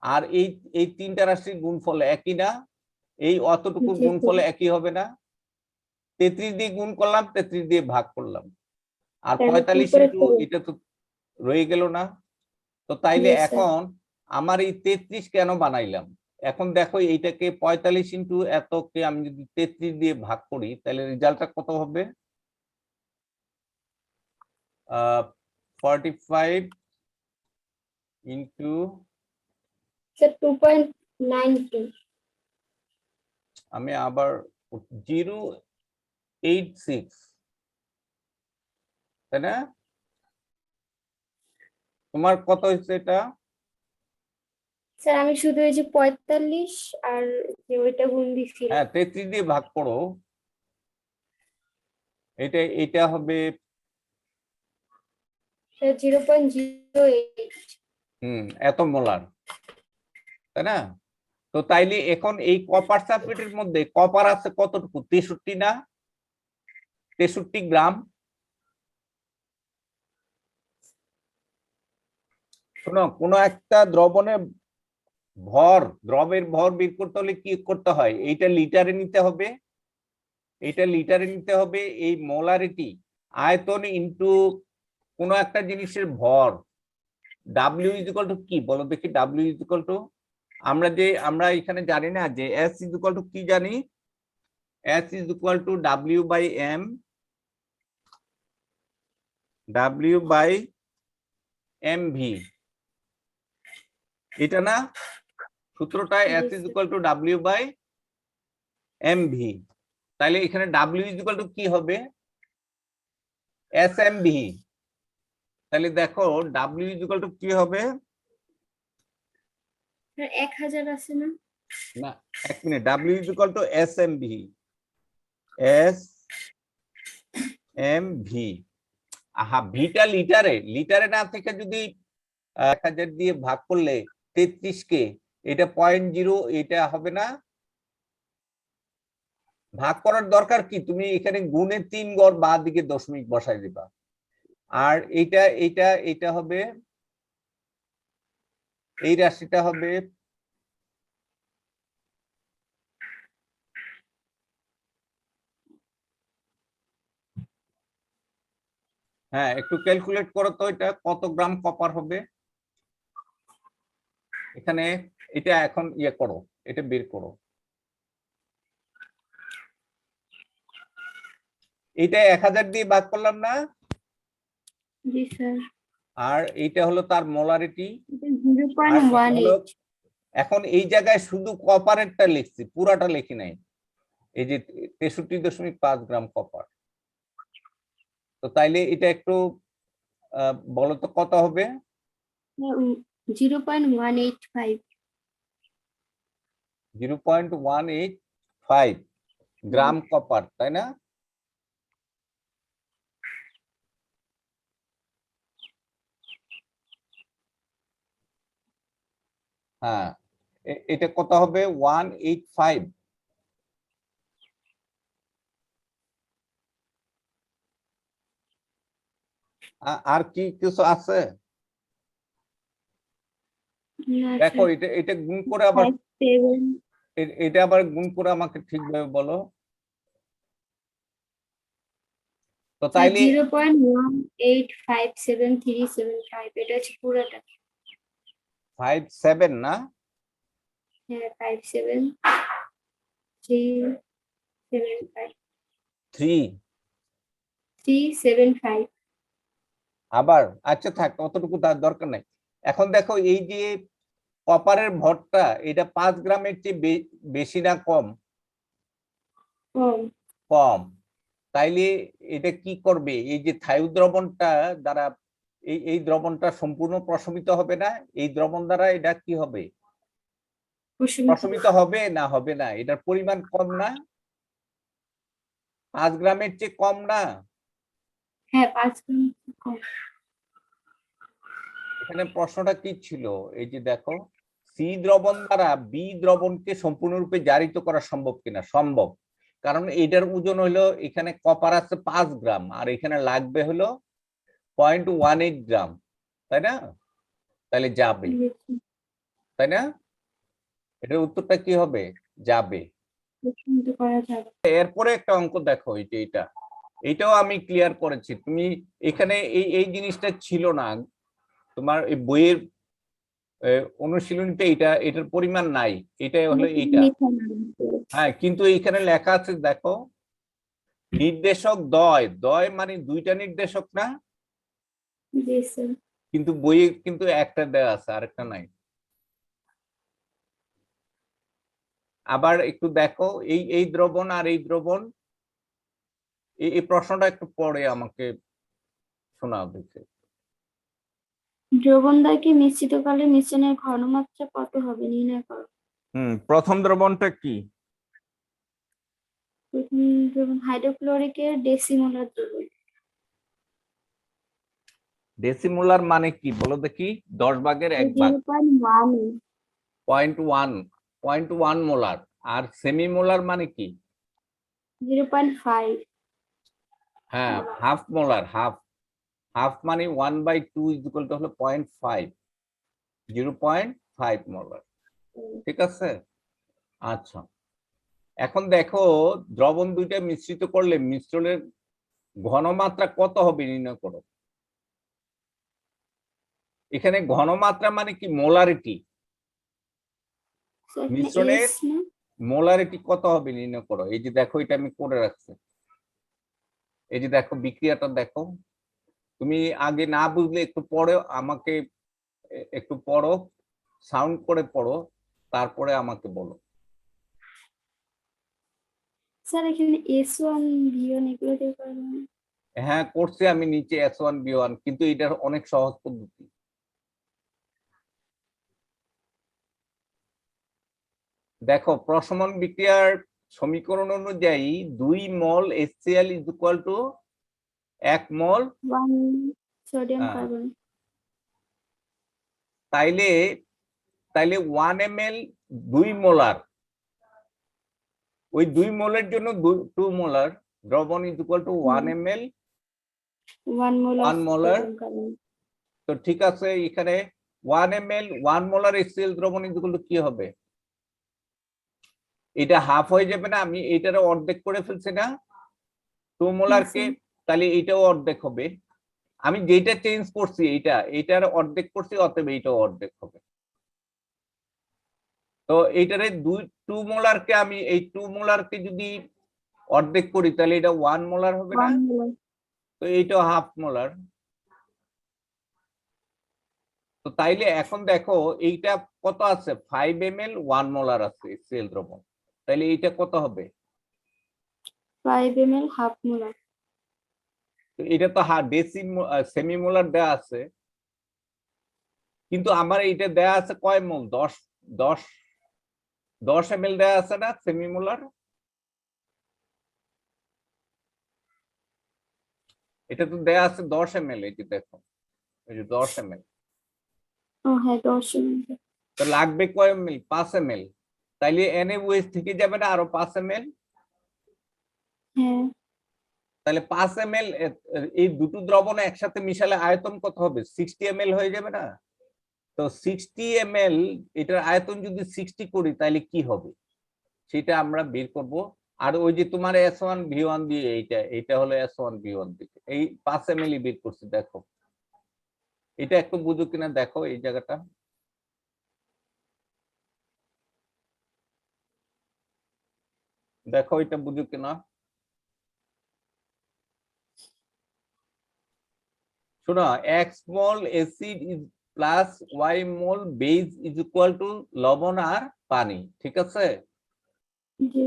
আর এই তিনটা রাশির গুণফল একই না? এই অতটুকু জি গুণফল স্যার। একই হবে না? 33 দিয়ে গুণ করলাম, 33 দিয়ে ভাগ করলাম, আর তাহলে 45 উপরে ইন্টু এটা তো রয়ে গেল না? তো তাইলে জি স্যার। এখন আমার এই 33 কেন বানাইলাম? এখন দেখো এইটাকে 45 ইন্টু এতকে আমি যদি 33 দিয়ে ভাগ করি, তাহলে রেজাল্টটা কত হবে? 45 ইন্টু, স্যার 2.92। আমি আবার 086, তাই না? তোমার কত হয়েছে এটা? স্যার আমি শুধু এই যে 45 আর যে ওইটা গুণ দিছিলাম। হ্যাঁ, 33 দিয়ে ভাগ করো, এটা হবে স্যার 0.08। এত মোলার, তাই না? তো তাইলে এখন এই কপার সালফেটের মধ্যে কপার আছে কতটুকু? 63 না? 63 গ্রাম। শোনো, কোনো একটা দ্রবের ভর বের করতে হলে কি করতে হয়? এইটা লিটারে নিতে হবে, এইটা লিটারে নিতে হবে। এই মোলারিটি আয়তন ইনটু কোনো একটা জিনিসের ভর। ডাব্লিউ ইজ ইকুয়াল টু কি বলো দেখি? ডাব্লিউ ইজ ইকুয়াল টু, আমরা এখানে জানি না যে এস ইজ ইকুয়াল টু কি জানি? S is equal to W by M, W by M V, এটা না সূত্রটা? Yes ji is sir. Equal to W by M V. তাহলে এখানে ডাব্লিউ ইজ ইকুয়াল টু কি হবে? S M V. তাহলে দেখো ডাব্লিউ ইজ ইকুয়াল টু কি হবে? স্যার 1000 আছে না? না, এক মিনিট, W is equal to S M V, S M V. আহা, ভিটা লিটারে, লিটারে না থেকে যদি 1000 দিয়ে ভাগ করলে 33 কে, এটা 0.0, এটা হবে না? ভাগ করার দরকার কি, তুমি এখানে গুণে 3 গড় বাঁ দিকে দশমিক বসাই দিবা, আর এইটা হবে, এই রাশিটা হবে হ্যাঁ একটু ক্যালকুলেট করো তো, এটা কত গ্রাম কপার হবে এখানে, এটা এখন ইয়ে করো, এটা বের করো। এটা 1000 দিয়ে ভাগ করলাম না, জি স্যার। আর এইটা হলো তার মোলারিটি, জিরো আর পয়েন্ট এটা ওয়ান হলো, এইট এখন এই জায়গায় শুধু কপারেরটা লিখছি, পুরাটা লিখি নাই, এই যে 63.5 গ্রাম কপার। তো তাইলে এটা একটু বলো তো কত হবে? 0.185। 0.185 গ্রাম কপার, তাই না? হ্যাঁ, এটা কত হবে? 185। আর কি কিছু আছে? দেখো এটা গুণ করে আবার, 5.7। এটা আবার গুণ করে আমাকে ঠিকভাবে বলো তো। স্যার তাইলে 0.1857375, এটা হচ্ছে পুরোটা। 57 না? হ্যাঁ 57375। 3 375। আবার আচ্ছা থাক, অতটুকু তার দরকার নাই। এখন দেখো এই যে কপারের ভরটা, এটা 5 গ্রামের চেয়ে বেশি না কম? কম। কম। তাইলে এটা কি করবে, এই যে থায়ু দ্রবণটা দ্বারা, এই দ্রবণটা সম্পূর্ণ প্রশমিত হবে না, এই দ্রবণ দ্বারা এটা কি হবে, প্রশমিত হবে না, হবে না, এটার পরিমাণ কম না, 5 গ্রামের চেয়ে কম না? হ্যাঁ 5 গ্রাম কম। এখানে প্রশ্নটা কি ছিল, এই যে দেখো, সি দ্রবণ দ্বারা বি দ্রবণকে সম্পূর্ণরূপে জারিত করা সম্ভব কিনা? সম্ভব, কারণ এটার ওজন হলো, এখানে কপার আছে 5 গ্রাম, আর এখানে লাগবে হলো 0.18 গ্রাম, তাই না? তাহলে যাবে, তাই না? এটার উত্তরটা কি হবে? যাবে। করা যাবে। এরপরে একটা অঙ্ক দেখো, এইটাও আমি ক্লিয়ার করেছি, তুমি এখানে এই জিনিসটা ছিল না তোমার এই বইয়ের অনুশীলনীতে, এটার পরিমাণ নাই, এটাই হলো এইটা। হ্যাঁ, কিন্তু এইখানে লেখা আছে দেখো, নির্দেশক দ্বয়, দ্বয় মানে দুইটা নির্দেশক না, জি স্যার। কিন্তু বইয়ে কিন্তু একটা দেওয়া আছে, আরেকটা নাই। আবার একটু দেখো, এই দ্রবণ আর এই দ্রবণ, এই প্রশ্নটা একটু পরে আমাকে শোনাও দেখে। দ্রবণদ্বয়কে মিশ্রিতকালে মিশ্রণের ঘনমাত্রা কত হবে নির্ণয় করো। প্রথম দ্রবণটা কি? প্রথম দ্রবণ হাইড্রোক্লোরিকের ডেসিমোলার দ্রবণ। ডেসিমোলার মানে কি বলো দেখি? 10/1 ভাগ। 0.1। 0.1 মোলার। আর সেমি মোলার মানে কি? 0.5। হ্যাঁ, হাফ মোলার, হাফ। হাফ মানে 1/2 হলো 0.5, 0.5 মোলার। ঠিক আছে, আচ্ছা। এখন দেখো, দ্রবণ দুইটা মিশ্রিত করলে মিশ্রণের ঘনমাত্রা কত হবে নির্ণয় করো। এখানে ঘনমাত্রা মানে কি? মোলারিটি। মিশ্রণের মোলারিটি কত হবে নির্ণয় করো। এই যে দেখো, এটা আমি করে রাখছি, এই যে দেখো বিক্রিয়াটা দেখো। তুমি আগে না বুঝলে একটু পরে আমাকে, একটু পড়ো, সাউন্ড করে পড়ো, তারপরে আমাকে বলো। স্যার এখানে S1 V1 এগুলো দিয়ে করবেন। হ্যাঁ করছি আমি, নিচে S1B1, কিন্তু এটার অনেক সহজ পদ্ধতি। দেখো, প্রশমন বিক্রিয়ার সমীকরণ অনুযায়ী 2 মোল HCl is equal two 1 mole 1 sodium carbon. তাইলে তাইলে 1 ml 2 মোলার, ওই 2 মোলের জন্য 2 মোলার দ্রবণ is equal two 1 ml 1 mole 1 of molar sodium carbonate। তো ঠিক আছে এখানে 1 ml 1 মোলার HCl দ্রবণ ইজ ইকুয়াল টু কি হবে এটা হাফ হয়ে যাবে না আমি এটার অর্ধেক করে ফেলছি না 2 মোলার কে তাহলে এটাও অর্ধেক হবে আমি যেটা চেঞ্জ করছি এটার অর্ধেক করছি অতএব এটাও অর্ধেক হবে তো এইটারে 2 মোলার কে আমি এই 2 মোলার কে যদি অর্ধেক করি তাহলে এটা 1 মোলার হবে না 1 mole। তো এইটাও হাফ মোলার তো তাইলে এখন দেখো এইটা কত আছে 5 ml 1 মোলার আছে HCl দ্রবণ তাহলে এইটা কত হবে 5 ml half molar। তো এটা তো সেমি মোলার দেয়া আছে কিন্তু আমার এইটা দেয়া আছে কয় মোল 10 ml দেয়া আছে না সেমি মোলার এটা তো দেয়া আছে 10 ml এই যে দেখো এই যে 10 ml ও হ্যাঁ 10 ml। তো লাগবে কয় ml 5 ml তাইলে NaOH থেকে যাবে না আরো 5 ml হ্যাঁ তাহলে 5 ml এই দুটো দ্রবণ একসাথে মিশালে আয়তন কত হবে 60 ml হয়ে যাবে না তো 60 ml এটার আয়তন যদি 60 করি তাহলে কি হবে সেটা আমরা বের করব আর ওই যে তোমার S1 V1 দিয়ে এইটা হলো S1 V1 দিকে এই 5 ml বের করছি দেখো এটা একটু বুঝো কিনা দেখো এই জায়গাটা দেখো এটা বুঝো কিনা শোনো x mole acid is plus y mole base is equal two লবণ আর পানি ঠিক আছে জি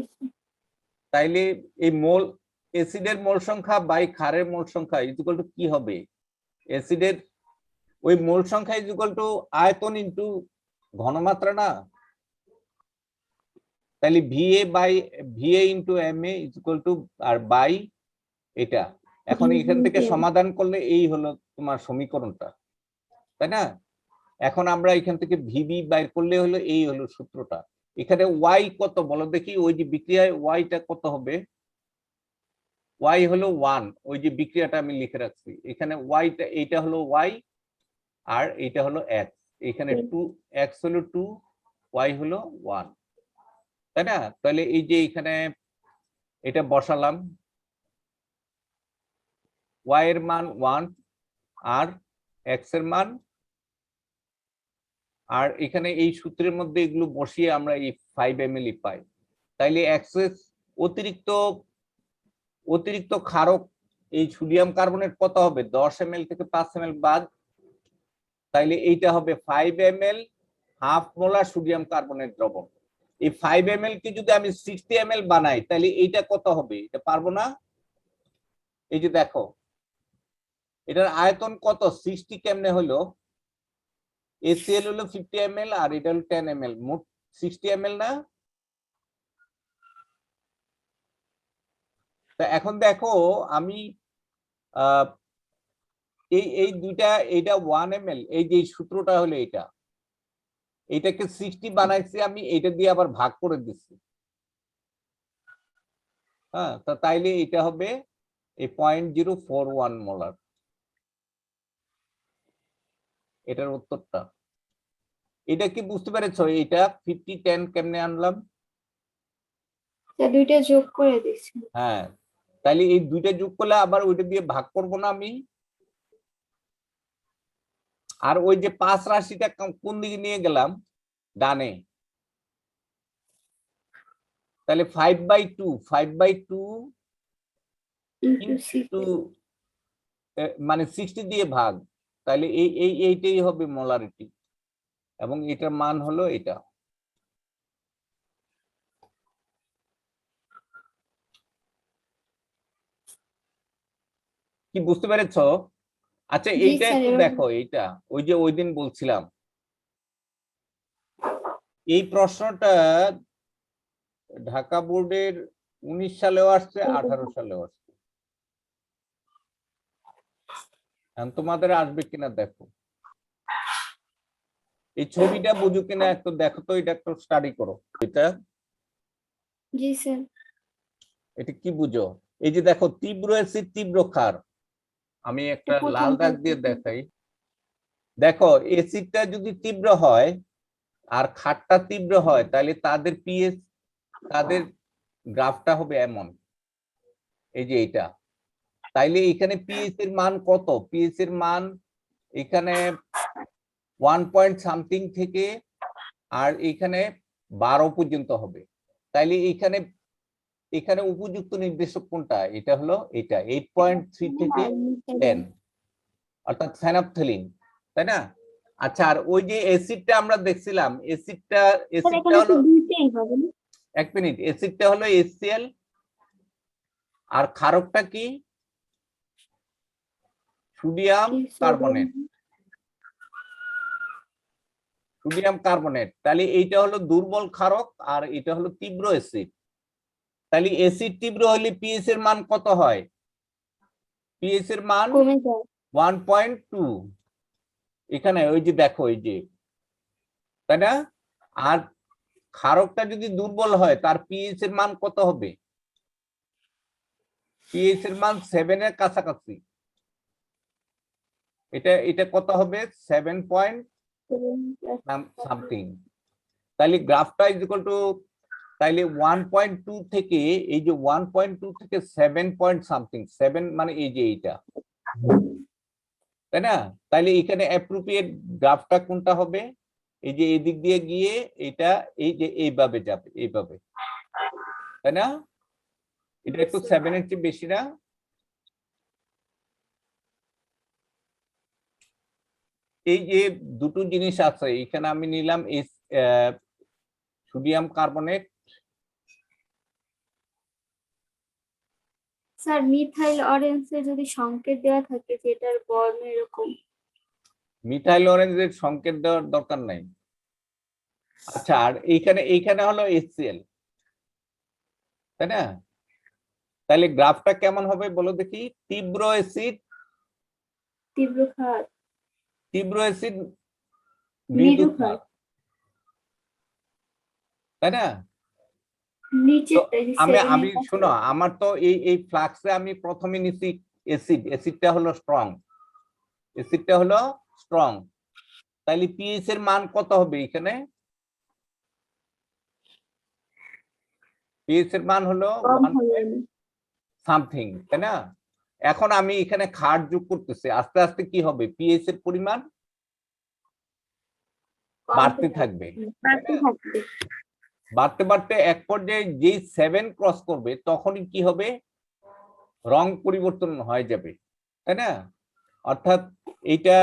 তাইলে এই মোল অ্যাসিডের মোল সংখ্যা বাই ক্ষারের মোল সংখ্যা ইজ ইকুয়াল টু কি হবে অ্যাসিডের ওই মোল সংখ্যা ইজ ইকুয়াল টু আয়তন ইনটু ঘনমাত্রা না তাহলে VA into MA is equal to আর বাই এটা এখন এখান থেকে সমাধান করলে এই হলো তোমার সমীকরণটা তাই না এখন আমরা এখান থেকে VB বাইর করলে হলো এই হলো সূত্রটা এখানে y কত বলো দেখি ওই যে বিক্রিয়ায় y-টা কত হবে y হলো 1 ওই যে বিক্রিয়াটা আমি লিখে রাখছি এখানে y-টা এইটা হলো y আর এইটা হলো x এখানে 2 x হলো 2 y হলো 1 তাই না তাহলে এই যে এখানে এটা বসালাম y এর মান 1 আর x এর মান আর এখানে এই সূত্রের মধ্যে এগুলো বসিয়ে আমরা এই 5 ml পাই তাইলে এক্সেস অতিরিক্ত ক্ষারক এই সোডিয়াম কার্বনেট কত হবে 10 ml থেকে 5 ml বাদ তাইলে এইটা হবে 5 ml half molar sodium carbonate দ্রবণ এই 5 ml কে যদি আমি 60 ml বানাই তাহলে এইটা কত হবে এটা পারবো না এই যে দেখো এটার আয়তন কত 60 কেমনে হলো HCl হলো 50 ml আর এটা হলো 10 ml মোট 60 ml না তা এখন দেখো আমি এই দুইটা এইটা 1 ml এই যে সূত্রটা হলো এইটাকে 60 বানাইছি আমি এটা দিয়ে আবার ভাগ করে দিচ্ছি হ্যাঁ তা তাইলে এটা হবে এই 0.041 মোলার এটার উত্তরটা এটা কি বুঝতে পেরেছো এটা 50-10 কেমনে আনলাম দুইটা যোগ করে দিছি হ্যাঁ তাইলে এই দুইটা যোগ করলে আবার ওইটা দিয়ে ভাগ করব না আমি আর ওই যে 5 রাশিটা কোন দিকে নিয়ে গেলাম ডানে তাহলে 5/2 ইনটু মানে 60 দিয়ে ভাগ তাহলে এইটাই হবে মোলারিটি এবং এটার মান হলো এটা কি বুঝতে পেরেছো আচ্ছা জি এইটা স্যার একটু এবার দেখো এইটা ওই যে ওই দিন বলছিলাম এই প্রশ্নটা ঢাকা বোর্ডের 19 সালেও আসছে 18 সালেও আসছে এখন তোমাদের আসবে কিনা দেখো এই ছবিটা বুঝো কিনা একটু দেখো তো এটা একটু স্টাডি করো এটা জি স্যার এটা কি বুঝো? এই যে দেখো তীব্র অ্যাসিড তীব্র ক্ষার, আমি একটা লাল প্রথমটা দাগ দিয়ে দেখাই। দেখো অ্যাসিডটা যদি তীব্র হয় আর ক্ষারটা তীব্র হয় তাহলে তাদের পিএইচ, তাদের গ্রাফটা হবে এমন, এই যে এটা। তাইলে এখানে পিএইচ এর মান কত? পিএইচ এর মান এখানে 1 পয়েন্ট সামথিং থেকে আর এখানে 12 পর্যন্ত হবে। তাইলে এখানে এখানে উপযুক্ত নির্দেশক কোনটা? এটা হলো এটা 8.3 থেকে 10, অর্থাৎ ফেনফথেলিন, তাই না? আচ্ছা, আর ওই যে অ্যাসিডটা আমরা দেখছিলাম, অ্যাসিডটা হলো, দুইটাই হবে না? এক মিনিট, অ্যাসিডটা হলো HCl আর ক্ষারকটা কি? Sodium carbonate. Sodium carbonate. তাহলে এইটা হলো দুর্বল ক্ষারক আর এটা হলো তীব্র অ্যাসিড। তাহলে অ্যাসিড তীব্র হলে পিএইচ এর মান কত হয়? পিএইচ এর মান কমে যায়। 1.2। এখানে ওই যে দেখো এই যে, তাই না? আর ক্ষারকটা যদি দুর্বল হয় তার পিএইচ এর মান কত হবে? পিএইচ এর মান 7 এর কাছাকাছি। এটা এটা কত হবে? 7 পয়েন্ট সামথিং। তাহলে গ্রাফটা ইজ ইকুয়াল টু, তাইলে 1.2 থেকে এই যে 1.2 থেকে 7 পয়েন্ট সামথিং, 7 মানে এই যে এইটা, তাই না? তাইলে এখানে অ্যাপ্রোপ্রিয়েট গ্রাফটা কোনটা হবে? এই যে এই দিক দিয়ে গিয়ে এটা এই যে এইভাবে যাবে, এইভাবে, তাই না? এটা একটু 7 এর চেয়ে বেশি না? এই যে দুটো জিনিস আছে এখানে, আমি নিলাম সোডিয়াম কার্বনেট। স্যার মিথাইল অরেঞ্জে যদি সংকেত দেওয়া থাকে যে এটার বর্ণ এরকম, মিথাইল অরেঞ্জের সংকেত দেওয়ার দরকার নাই। আচ্ছা, আর এইখানে এইখানে হলো HCl, তাই না? তাহলে গ্রাফটা কেমন হবে বলো দেখি? তীব্র অ্যাসিড, তীব্র ক্ষার, তীব্র অ্যাসিড, মৃদু মৃদু ক্ষার, ক্ষার, তাই না? তো নিচেরটা যে আমি 7 আমি এর কাছে। শোনো, আমার তো এই ফ্লাক্সে আমি প্রথমে নিছি অ্যাসিড, অ্যাসিডটা হলো স্ট্রং, অ্যাসিডটা হলো স্ট্রং। তাহলে পিএইচ এর মান কত হবে এখানে? পিএইচ এর মান হলো কম 1 হবে সামথিং, তাই না? এখন আমি এখানে ক্ষার যোগ করতেছি, আস্তে আস্তে কি হবে? পিএইচ এর পরিমাণ বাড়তে থাকবে, তাই বাড়তে না? থাকবে। বাড়তে বাড়তে এক পর্যায়ে যেই 7 ক্রস করবে তখনই কি হবে? রং পরিবর্তন হয়ে যাবে, তাই না? অর্থাৎ এইটা,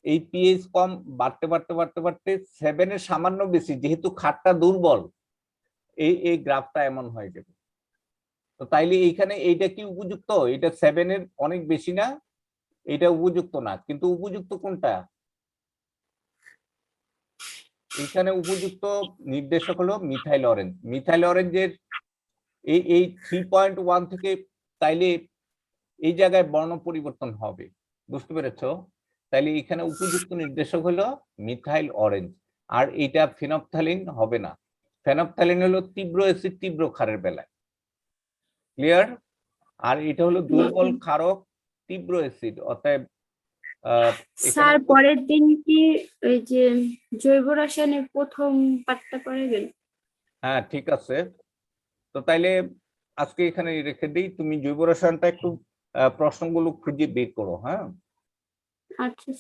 এই পিএইচ কম বাড়তে বাড়তে বাড়তে বাড়তে 7 এর সামান্য বেশি, যেহেতু ক্ষারটা দুর্বল, এই গ্রাফটা এমন হয়ে যাবে। তো তাইলে এইখানে এইটা কি উপযুক্ত? এটা 7 এর অনেক বেশি না, এটা উপযুক্ত না, কিন্তু উপযুক্ত কোনটা? এখানে উপযুক্ত নির্দেশক হলো মিথাইল অরেঞ্জ। মিথাইল অরেঞ্জের এই 3.1 থেকে, তাইলে এই জায়গায় বর্ণ পরিবর্তন হবে, বুঝতে পেরেছো? তাইলে এখানে উপযুক্ত নির্দেশক হলো মিথাইল অরেঞ্জ, আর এটা ফেনফথ্যালিন হবে না। ফেনফথ্যালিন হলো তীব্র অ্যাসিড তীব্র ক্ষারের বেলায়, ক্লিয়ার? আর এটা হলো দুর্বল ক্ষারক তীব্র অ্যাসিড, অতএব এখানে স্যার পরের দিন কি ওই যে জৈব রসায়নের প্রথম পাঠটা করাবেন? হ্যাঁ ঠিক আছে। তো তাইলে আজকে এখানে রেখে দিই, তুমি জৈব রসায়নটা একটু প্রশ্নগুলো খুঁজে বের করো, হ্যাঁ? আচ্ছা।